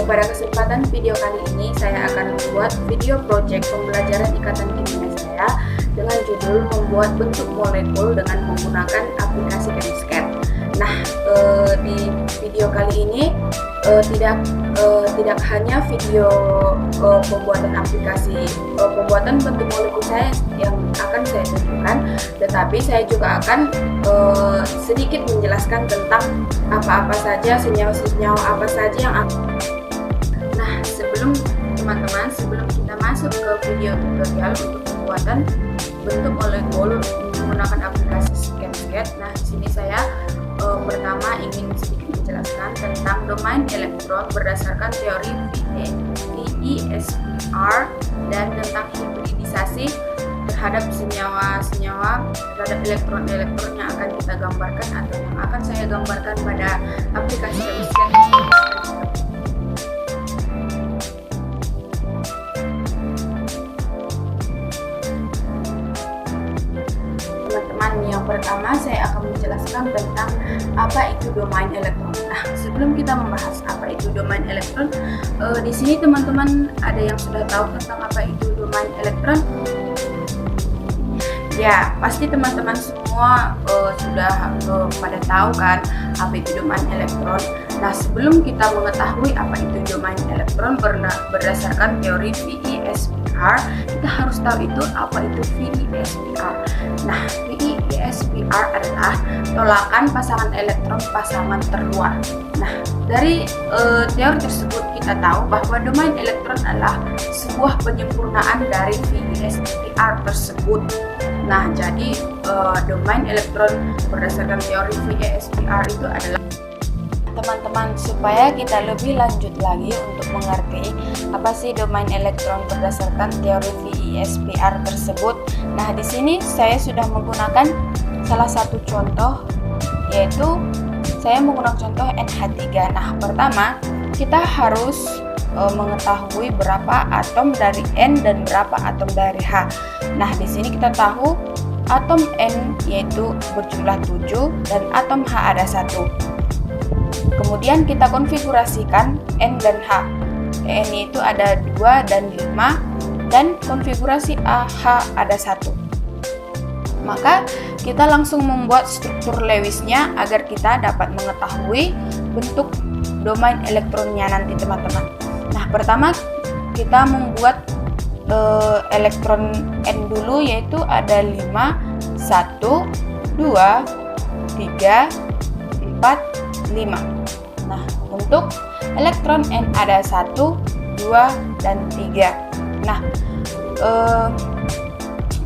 Pada kesempatan video kali ini saya akan membuat video project pembelajaran ikatan kimia saya dengan judul membuat bentuk molekul dengan menggunakan aplikasi Chemscape. Nah, di video kali ini tidak hanya video pembuatan aplikasi pembuatan bentuk molekul saya yang akan saya tunjukkan, tetapi saya juga akan sedikit menjelaskan tentang apa-apa saja senyawa-senyawa apa saja yang Nah, sebelum kita masuk ke video tutorial untuk pembuatan bentuk molekul menggunakan aplikasi Chemscape. Nah, di sini saya pertama ingin sedikit menjelaskan tentang domain elektron berdasarkan teori VESPR dan tentang hibridisasi terhadap senyawa-senyawa terhadap elektron-elektron yang akan kita gambarkan atau yang akan saya gambarkan pada aplikasi Chemscape. Teman-teman, yang pertama saya akan menjelaskan tentang apa itu domain elektron. Nah, sebelum kita membahas apa itu domain elektron, di sini teman-teman ada yang sudah tahu tentang apa itu domain elektron? Ya, pasti teman-teman semua sudah pada tahu kan apa itu domain elektron. Nah, sebelum kita mengetahui apa itu domain elektron berdasarkan teori VESPR, kita harus tahu itu apa itu VESPR. Nah, VESPR adalah tolakan pasangan elektron pasangan terluar. Nah, dari teori tersebut kita tahu bahwa domain elektron adalah sebuah penyempurnaan dari VESPR tersebut. Nah, jadi domain elektron berdasarkan teori VESPR itu adalah teman-teman, supaya kita lebih lanjut lagi untuk mengerti apa sih domain elektron berdasarkan teori VESPR tersebut. Nah, di sini saya sudah menggunakan salah satu contoh, yaitu saya menggunakan contoh NH3. Nah, pertama kita harus mengetahui berapa atom dari N dan berapa atom dari H. Nah, di sini kita tahu atom N yaitu berjumlah 7 dan atom H ada 1. Kemudian kita konfigurasikan N dan H. N itu ada 2 dan 5 dan konfigurasi H ada 1. Maka kita langsung membuat struktur Lewisnya agar kita dapat mengetahui bentuk domain elektronnya nanti, teman-teman. Nah, pertama kita membuat elektron N dulu, yaitu ada 5, 1, 2, 3, 4, 5. Nah, untuk elektron N ada 1, 2, dan 3. Nah,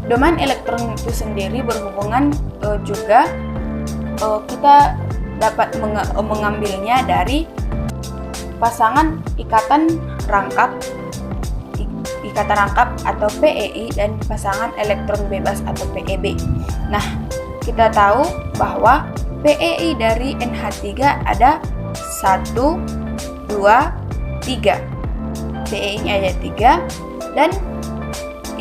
domain elektron itu sendiri berhubungan juga kita dapat mengambilnya dari pasangan ikatan rangkap atau PEI dan pasangan elektron bebas atau PEB. Nah, kita tahu bahwa PEI dari NH3 ada 1, 2, 3. PEI-nya ada 3 dan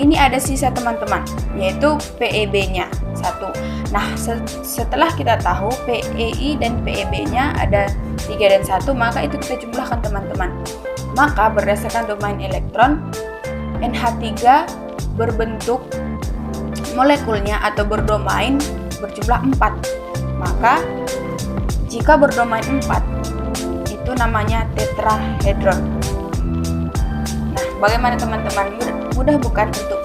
ini ada sisa, teman-teman, yaitu PEB-nya 1. Nah, setelah kita tahu PEI dan PEB-nya ada 3 dan 1, maka itu kita jumlahkan, teman-teman. Maka berdasarkan domain elektron, NH3 berbentuk molekulnya atau berdomain berjumlah 4. Maka jika berdomain 4 itu namanya tetrahedron. Nah, bagaimana teman-teman? Mudah bukan untuk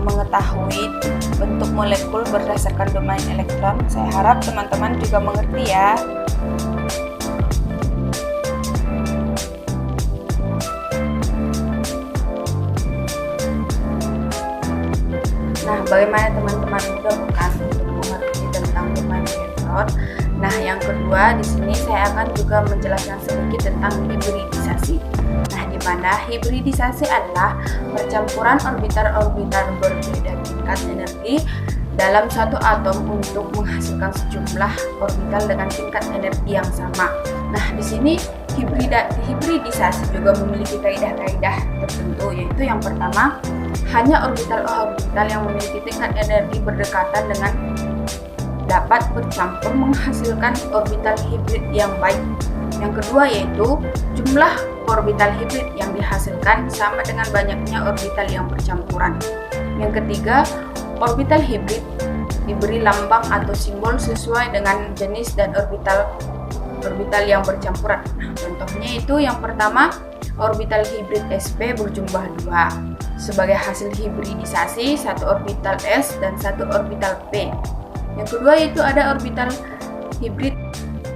mengetahui bentuk molekul berdasarkan domain elektron? Saya harap teman-teman juga mengerti ya. Nah, bagaimana teman-teman mudah bukan untuk mengerti tentang domain elektron? Nah, yang kedua di sini saya akan juga menjelaskan sedikit tentang hibridisasi. Nah, di mana hibridisasi adalah percampuran orbital-orbital berbeda tingkat energi dalam satu atom untuk menghasilkan sejumlah orbital dengan tingkat energi yang sama. Nah, di sini hibridisasi juga memiliki kaidah-kaidah tertentu, yaitu yang pertama, hanya orbital-orbital yang memiliki tingkat energi berdekatan dengan dapat bercampur menghasilkan orbital hibrid yang baik. Yang kedua yaitu jumlah orbital hibrid yang dihasilkan sama dengan banyaknya orbital yang bercampuran. Yang ketiga, orbital hibrid diberi lambang atau simbol sesuai dengan jenis dan orbital yang bercampuran. Nah, contohnya itu yang pertama, orbital hibrid sp berjumlah 2. Sebagai hasil hibridisasi, satu orbital s dan satu orbital p. Yang kedua itu ada orbital hibrid.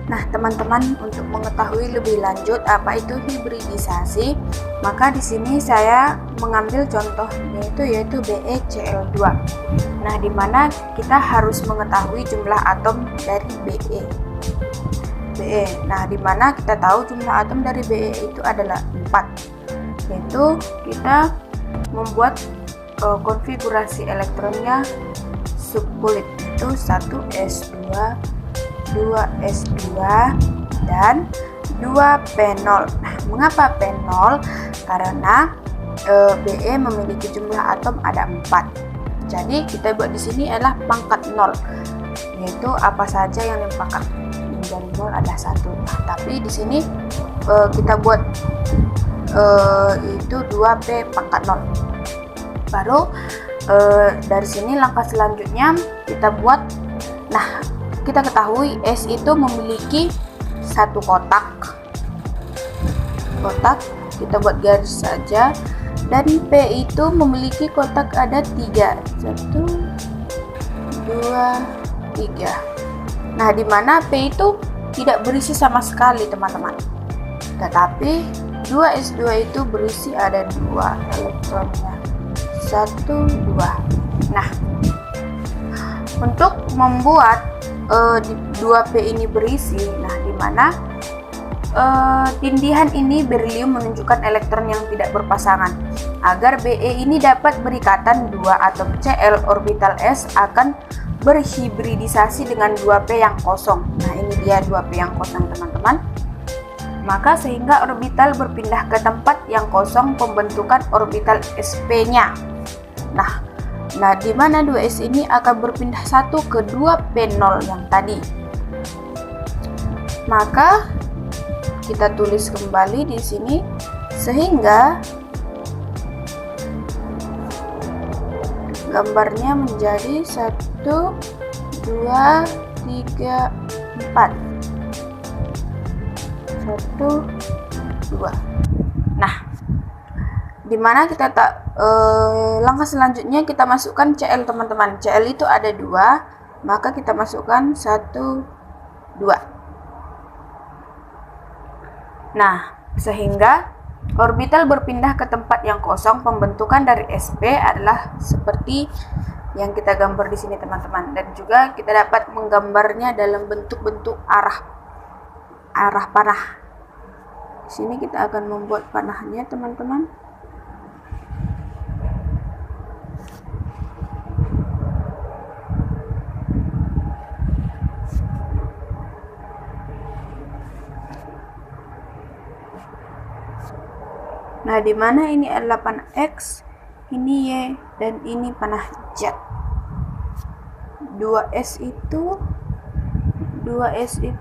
Nah, teman-teman, untuk mengetahui lebih lanjut apa itu hibridisasi, maka di sini saya mengambil contohnya yaitu BeCl2. Nah, di mana kita harus mengetahui jumlah atom dari Be. Nah, di mana kita tahu jumlah atom dari Be itu adalah 4. Yaitu kita membuat konfigurasi elektronnya subkulit itu 1s2, 2s2 dan 2p0. Nah, mengapa p0? Karena Be memiliki jumlah atom ada 4. Jadi kita buat di sini adalah pangkat 0, yaitu apa saja yang dipangkat menjadi 0 ada 1. Nah, tapi di sini kita buat itu 2p pangkat 0. Baru dari sini langkah selanjutnya kita buat. Nah, kita ketahui S itu memiliki satu kotak, kita buat garis saja, dan P itu memiliki kotak ada 3, 1, 2, 3. Nah, di mana P itu tidak berisi sama sekali, teman-teman, tetapi 2s2 itu berisi ada 2 elektronnya, 1, 2. Nah, untuk membuat 2p ini berisi, nah di mana tindihan ini berilium menunjukkan elektron yang tidak berpasangan. Agar Be ini dapat berikatan 2 atom Cl, orbital s akan berhibridisasi dengan 2p yang kosong. Nah, ini dia 2p yang kosong, teman-teman. Maka sehingga orbital berpindah ke tempat yang kosong pembentukan orbital sp-nya. Nah, di mana 2s ini akan berpindah satu ke 2p0 yang tadi. Maka kita tulis kembali di sini sehingga gambarnya menjadi 1, 2, 3, 4. 1, 2. Nah, dimana kita langkah selanjutnya kita masukkan Cl, teman-teman. Cl itu ada 2, maka kita masukkan 1, 2. Nah, sehingga orbital berpindah ke tempat yang kosong. Pembentukan dari sp adalah seperti yang kita gambar di sini, teman-teman. Dan juga kita dapat menggambarnya dalam bentuk-bentuk arah panah. Di sini kita akan membuat panahnya, teman-teman. Nah, di mana ini adalah panah X, ini Y, dan ini panah Z. 2S itu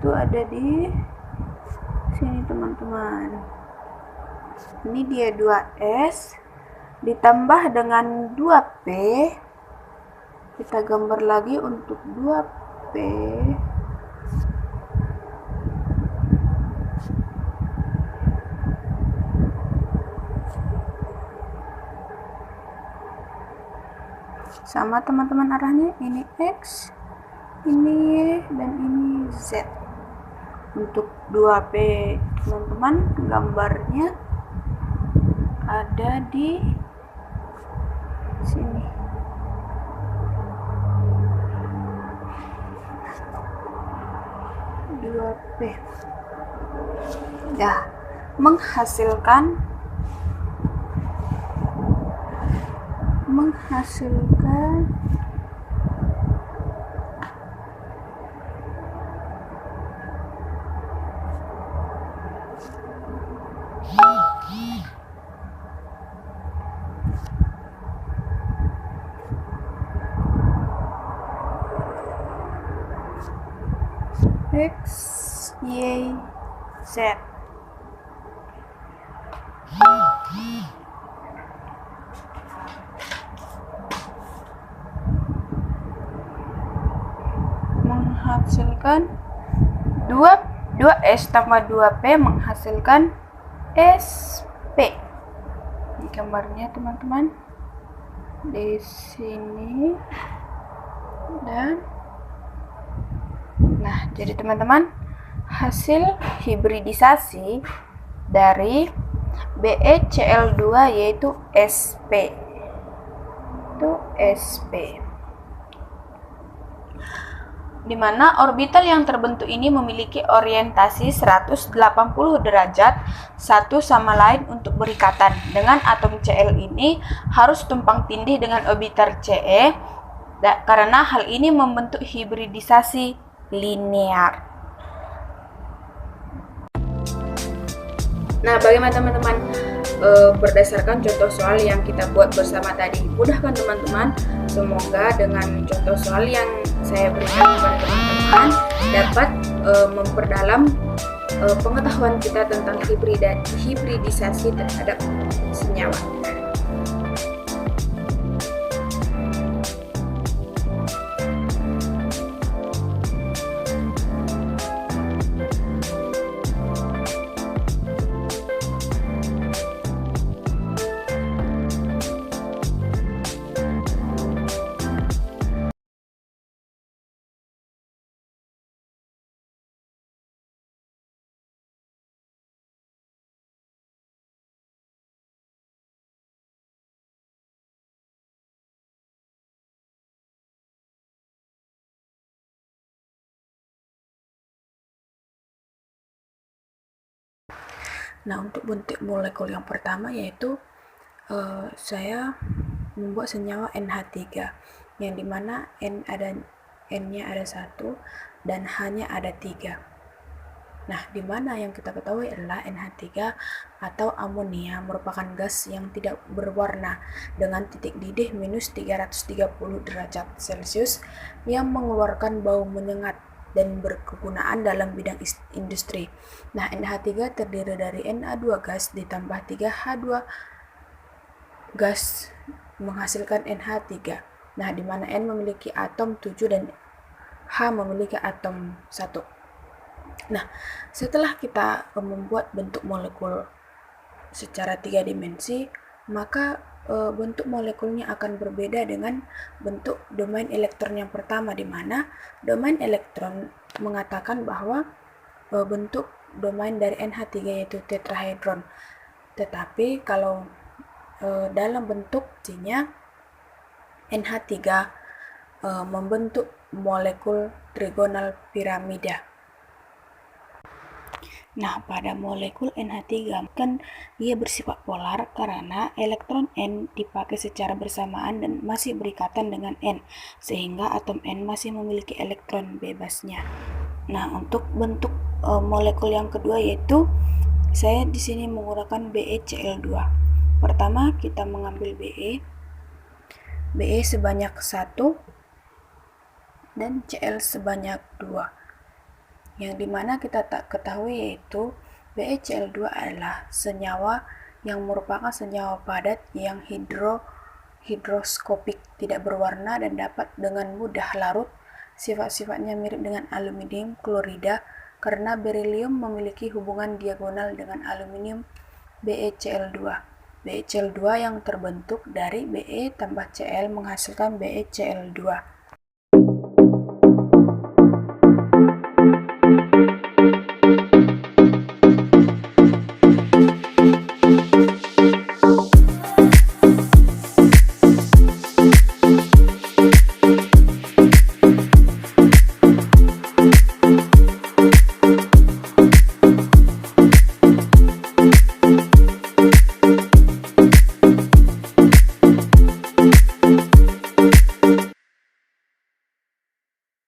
ada di sini, teman-teman. Ini dia 2S ditambah dengan 2P. Kita gambar lagi untuk 2P. Sama, teman-teman, arahnya ini X, ini Y, dan ini Z. Untuk 2P, teman-teman, gambarnya ada di sini. Ya, menghasilkan X, Y, Set. Menghasilkan 2S tambah 2P menghasilkan SP. Ini gambarnya teman-teman di sini. Dan nah, jadi teman-teman, hasil hibridisasi dari BeCl2 yaitu SP. Itu SP. Di mana orbital yang terbentuk ini memiliki orientasi 180 derajat satu sama lain untuk berikatan. Dengan atom Cl ini harus tumpang tindih dengan orbital Ce, karena hal ini membentuk hibridisasi linear. Nah, bagaimana teman-teman berdasarkan contoh soal yang kita buat bersama tadi? Mudah kan teman-teman? Semoga dengan contoh soal yang saya berikan kepada teman-teman dapat memperdalam pengetahuan kita tentang hibridisasi terhadap senyawa. Nah, untuk bentuk molekul yang pertama yaitu saya membuat senyawa NH3 yang dimana N-nya ada 1 dan H-nya ada 3. Nah, dimana yang kita ketahui adalah NH3 atau amonia merupakan gas yang tidak berwarna dengan titik didih minus 330 derajat Celcius yang mengeluarkan bau menyengat dan berkegunaan dalam bidang industri. Nah, NH3 terdiri dari Na2 gas ditambah 3H2 gas menghasilkan NH3. Nah, di mana N memiliki atom 7 dan H memiliki atom 1. Nah, setelah kita membuat bentuk molekul secara 3 dimensi, maka bentuk molekulnya akan berbeda dengan bentuk domain elektron yang pertama, di mana domain elektron mengatakan bahwa bentuk domain dari NH3 yaitu tetrahedron. Tetapi kalau dalam bentuk C-nya NH3 membentuk molekul trigonal piramida. Nah, pada molekul NH3 kan ia bersifat polar karena elektron N dipakai secara bersamaan dan masih berikatan dengan N, sehingga atom N masih memiliki elektron bebasnya. Nah, untuk bentuk molekul yang kedua yaitu saya di sini menggunakan BeCl2. Pertama kita mengambil Be sebanyak 1 dan Cl sebanyak 2. Yang dimana kita tak ketahui yaitu BeCl2 adalah senyawa yang merupakan senyawa padat yang hidroskopik, tidak berwarna dan dapat dengan mudah larut. Sifat-sifatnya mirip dengan aluminium klorida karena berilium memiliki hubungan diagonal dengan aluminium BeCl2. BeCl2 yang terbentuk dari Be tambah Cl menghasilkan BeCl2.